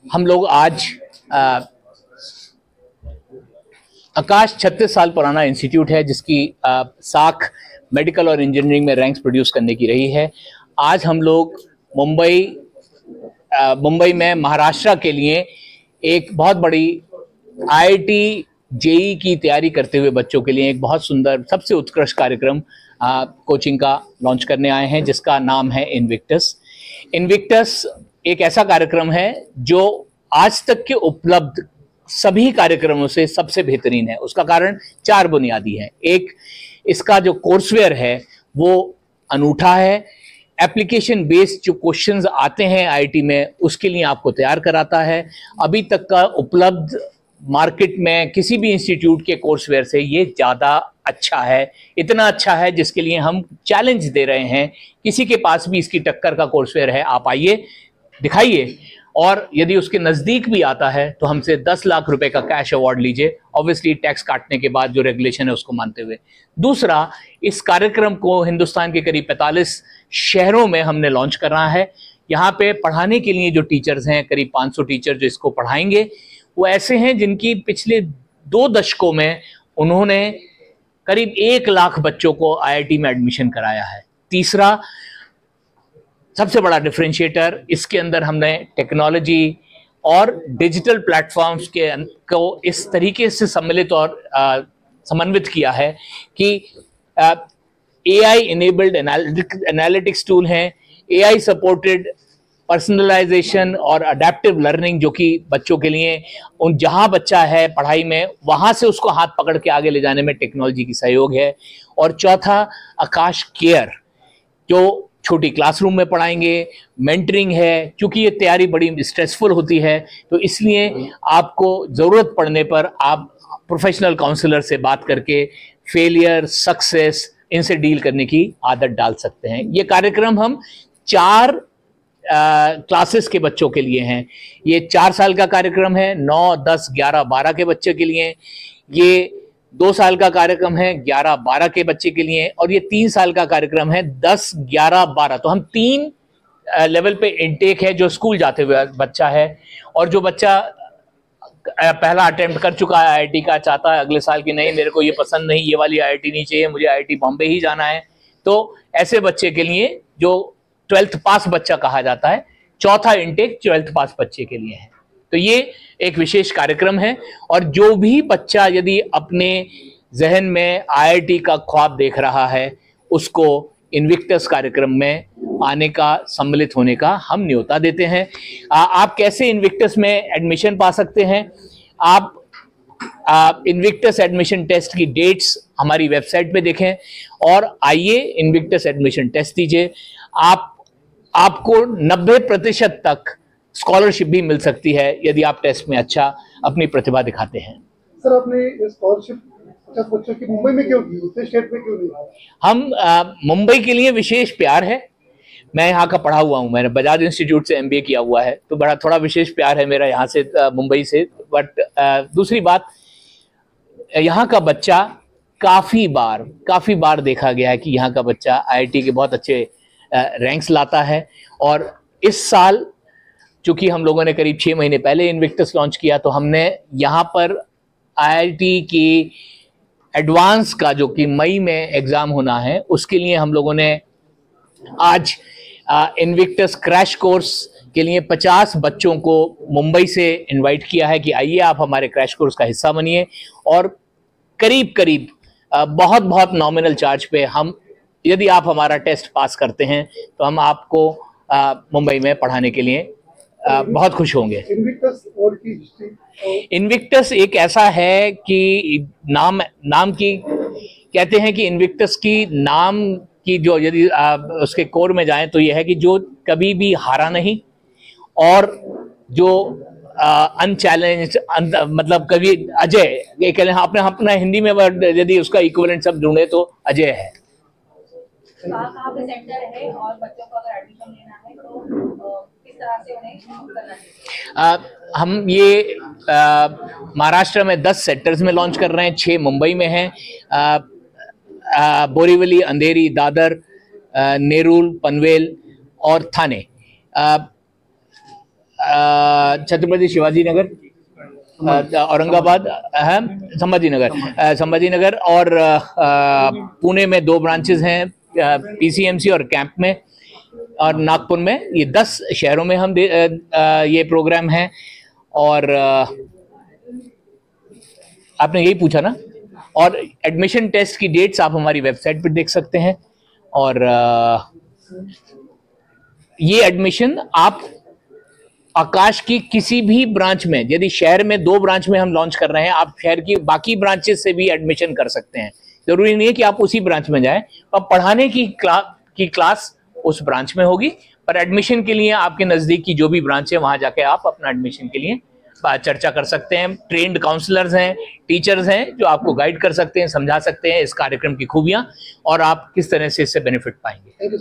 हम लोग आज आकाश 36 साल पुराना इंस्टीट्यूट है जिसकी साख मेडिकल और इंजीनियरिंग में रैंक्स प्रोड्यूस करने की रही है। आज हम लोग मुंबई में महाराष्ट्र के लिए एक बहुत बड़ी आईआईटी जेई की तैयारी करते हुए बच्चों के लिए एक बहुत सुंदर सबसे उत्कृष्ट कार्यक्रम कोचिंग का लॉन्च करने आए हैं जिसका नाम है इनविक्टस। इनविक्टस एक ऐसा कार्यक्रम है जो आज तक के उपलब्ध सभी कार्यक्रमों से सबसे बेहतरीन है। उसका कारण 4 बुनियादी है। एक, इसका जो कोर्सवेयर है वो अनूठा है। एप्लीकेशन बेस्ड जो क्वेश्चंस आते हैं आईआईटी में उसके लिए आपको तैयार कराता है। अभी तक का उपलब्ध मार्केट में किसी भी इंस्टीट्यूट के कोर्सवेयर से ये ज़्यादा अच्छा है। इतना अच्छा है जिसके लिए हम चैलेंज दे रहे हैं, किसी के पास भी इसकी टक्कर का कोर्सवेयर है आप आइए, दिखाइए, और यदि उसके नज़दीक भी आता है तो हमसे 10 लाख रुपए का कैश अवार्ड लीजिए, ऑब्वियसली टैक्स काटने के बाद जो रेगुलेशन है उसको मानते हुए। दूसरा, इस कार्यक्रम को हिंदुस्तान के करीब 45 शहरों में हमने लॉन्च करना है। यहाँ पे पढ़ाने के लिए जो टीचर्स हैं, करीब 500 टीचर जो इसको पढ़ाएंगे, वो ऐसे हैं जिनकी पिछले 2 दशकों में उन्होंने करीब 1 लाख बच्चों को आईआईटी में एडमिशन कराया है। तीसरा, सबसे बड़ा डिफरेंशिएटर, इसके अंदर हमने टेक्नोलॉजी और डिजिटल प्लेटफॉर्म्स को इस तरीके से सम्मिलित और समन्वित किया है कि एआई इनेबल्ड एनालिटिक्स टूल हैं, एआई सपोर्टेड पर्सनलाइजेशन और अडेप्टिव लर्निंग, जो कि बच्चों के लिए उन जहां बच्चा है पढ़ाई में वहां से उसको हाथ पकड़ के आगे ले जाने में टेक्नोलॉजी की सहयोग है। और चौथा, आकाश केयर, जो छोटी क्लासरूम में पढ़ाएंगे, मेंटरिंग है। क्योंकि ये तैयारी बड़ी स्ट्रेसफुल होती है तो इसलिए आपको ज़रूरत पड़ने पर आप प्रोफेशनल काउंसलर से बात करके फेलियर, सक्सेस, इनसे डील करने की आदत डाल सकते हैं। ये कार्यक्रम हम 4 क्लासेस के बच्चों के लिए हैं। ये 4 साल का कार्यक्रम है, 9, 10, 11, 12 के बच्चे के लिए। ये 2 साल का कार्यक्रम है 11, 12 के बच्चे के लिए, और ये 3 साल का कार्यक्रम है 10, 11, 12। तो हम 3 लेवल पे इनटेक है, जो स्कूल जाते हुए बच्चा है और जो बच्चा पहला अटेम्प्ट कर चुका है आईआईटी का, चाहता है अगले साल की नहीं मेरे को ये पसंद नहीं, ये वाली आईआईटी नहीं चाहिए, मुझे आईआईटी बॉम्बे ही जाना है, तो ऐसे बच्चे के लिए जो 12th पास बच्चा कहा जाता है, चौथा इनटेक 12th पास बच्चे के लिए है। तो ये एक विशेष कार्यक्रम है और जो भी बच्चा यदि अपने जहन में आईआईटी का ख्वाब देख रहा है उसको इनविक्टस कार्यक्रम में आने का, सम्मिलित होने का हम न्योता देते हैं। आप कैसे इनविक्टस में एडमिशन पा सकते हैं? आप इनविक्टस एडमिशन टेस्ट की डेट्स हमारी वेबसाइट पे देखें और आइए इनविक्टस एडमिशन टेस्ट दीजिए। आपको 90% तक स्कॉलरशिप भी मिल सकती है यदि आप टेस्ट में अच्छा अपनी प्रतिभा दिखाते हैं। सर, आपने स्कॉलरशिप बच्चों की मुंबई में क्यों की, दूसरे स्टेट में क्यों नहीं? हम मुंबई के लिए विशेष प्यार है। मैं यहाँ का पढ़ा हुआ हूँ, मैंने बजाज इंस्टीट्यूट से एमबीए किया हुआ है, तो बड़ा थोड़ा विशेष प्यार है मेरा यहाँ से, मुंबई से। बट दूसरी बात, यहाँ का बच्चा काफ़ी बार देखा गया है कि यहाँ का बच्चा आईआईटी के बहुत अच्छे रैंक्स लाता है। और इस साल चूंकि हम लोगों ने करीब 6 महीने पहले इनविक्टस लॉन्च किया, तो हमने यहाँ पर आईआईटी की एडवांस का जो कि मई में एग्ज़ाम होना है उसके लिए हम लोगों ने आज इनविक्टस क्रैश कोर्स के लिए 50 बच्चों को मुंबई से इनवाइट किया है कि आइए आप हमारे क्रैश कोर्स का हिस्सा बनिए, और करीब बहुत नॉमिनल चार्ज पे हम, यदि आप हमारा टेस्ट पास करते हैं तो हम आपको मुंबई में पढ़ाने के लिए बहुत खुश होंगे। इनविक्टस एक ऐसा है कि नाम की कहते हैं कि इनविक्टस की नाम की जो, यदि उसके कोर में जाएं तो यह है कि जो कभी भी हारा नहीं और जो अनचैलेंज्ड, मतलब कभी अजय, ये कहते हैं आपने अपना हिंदी में यदि उसका इक्विवेलेंट शब्द ढूंढे तो अजय है। कहाँ पे सेंटर है और बच्चों को अगर एडमिशन लेना है तो किस तरह से उन्हें करना चाहिए? हम ये महाराष्ट्र में 10 सेक्टर्स में लॉन्च कर रहे हैं। 6 मुंबई में हैं, बोरीवली, अंधेरी, दादर, नेरूल, पनवेल और थाने। छत्रपति शिवाजी नगर, औरंगाबाद है, संभाजी नगर और पुणे में 2 ब्रांचेस हैं, पीसीएमसी और कैंप में, और नागपुर में। ये 10 शहरों में हम ये प्रोग्राम है। और आपने यही पूछा ना। और एडमिशन टेस्ट की डेट्स आप हमारी वेबसाइट पर देख सकते हैं। और ये एडमिशन आप आकाश की किसी भी ब्रांच में, यदि शहर में 2 ब्रांच में हम लॉन्च कर रहे हैं, आप शहर की बाकी ब्रांचेस से भी एडमिशन कर सकते हैं। जरूरी नहीं है कि आप उसी ब्रांच में जाएं, पर पढ़ाने की क्लास उस ब्रांच में होगी, पर एडमिशन के लिए आपके नजदीक की जो भी ब्रांच है वहां जाके आप अपना एडमिशन के लिए चर्चा कर सकते हैं। ट्रेन्ड काउंसलर्स हैं, टीचर्स हैं जो आपको गाइड कर सकते हैं, समझा सकते हैं इस कार्यक्रम की खूबियां और आप किस तरह से इससे बेनिफिट पाएंगे। Thank you.